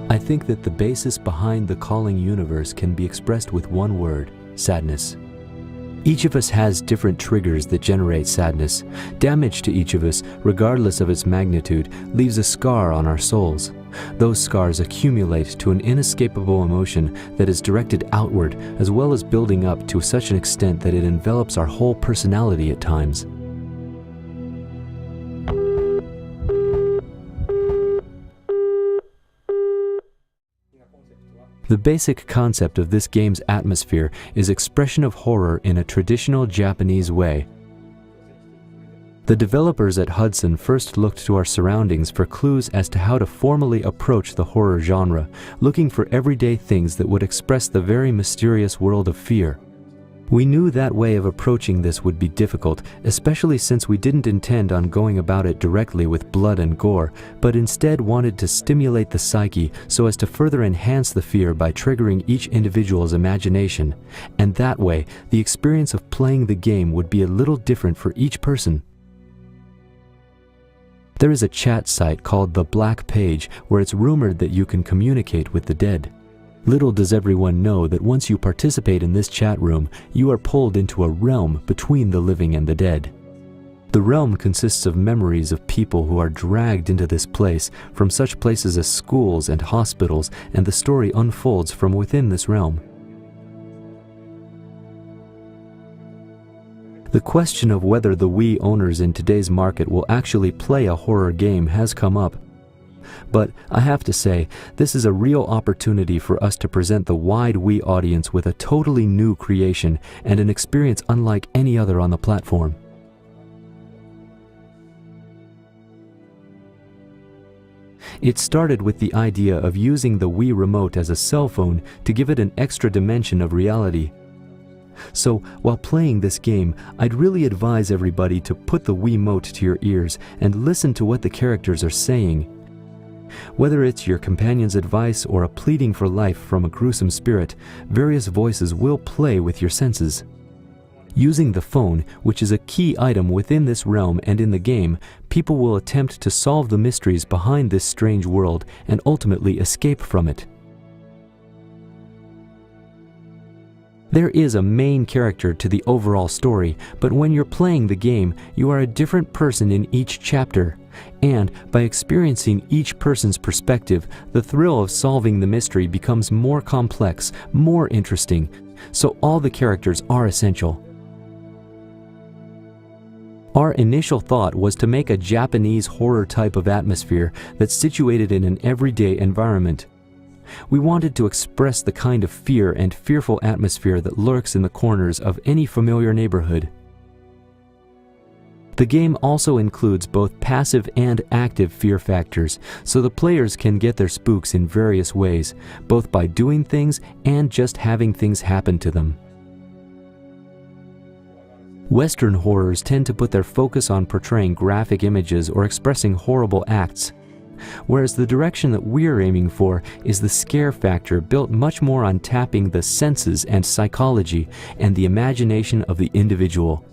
I think that the basis behind the calling universe can be expressed with one word: sadness. Each of us has different triggers that generate sadness. Damage to each of us, regardless of its magnitude, leaves a scar on our souls. Those scars accumulate to an inescapable emotion that is directed outward, as well as building up to such an extent that it envelops our whole personality at times. The basic concept of this game's atmosphere is expression of horror in a traditional Japanese way. The developers at Hudson first looked to our surroundings for clues as to how to formally approach the horror genre, looking for everyday things that would express the very mysterious world of fear. We knew that way of approaching this would be difficult, especially since we didn't intend on going about it directly with blood and gore, but instead wanted to stimulate the psyche so as to further enhance the fear by triggering each individual's imagination. And that way, the experience of playing the game would be a little different for each person. There is a chat site called The Black Page where it's rumored that you can communicate with the dead. Little does everyone know that once you participate in this chat room, you are pulled into a realm between the living and the dead. The realm consists of memories of people who are dragged into this place from such places as schools and hospitals, and the story unfolds from within this realm. The question of whether the Wii owners in today's market will actually play a horror game has come up. But I have to say, this is a real opportunity for us to present the wide Wii audience with a totally new creation and an experience unlike any other on the platform. It started with the idea of using the Wii remote as a cell phone to give it an extra dimension of reality. So, while playing this game, I'd really advise everybody to put the Wiimote to your ears and listen to what the characters are saying. Whether it's your companion's advice or a pleading for life from a gruesome spirit, various voices will play with your senses. Using the phone, which is a key item within this realm and in the game, people will attempt to solve the mysteries behind this strange world and ultimately escape from it. There is a main character to the overall story, but when you're playing the game, you are a different person in each chapter. And by experiencing each person's perspective, the thrill of solving the mystery becomes more complex, more interesting. So all the characters are essential. Our initial thought was to make a Japanese horror type of atmosphere that's situated in an everyday environment. We wanted to express the kind of fear and fearful atmosphere that lurks in the corners of any familiar neighborhood. The game also includes both passive and active fear factors, so the players can get their spooks in various ways, both by doing things and just having things happen to them. Western horrors tend to put their focus on portraying graphic images or expressing horrible acts, whereas the direction that we're aiming for is the scare factor, built much more on tapping the senses and psychology and the imagination of the individual.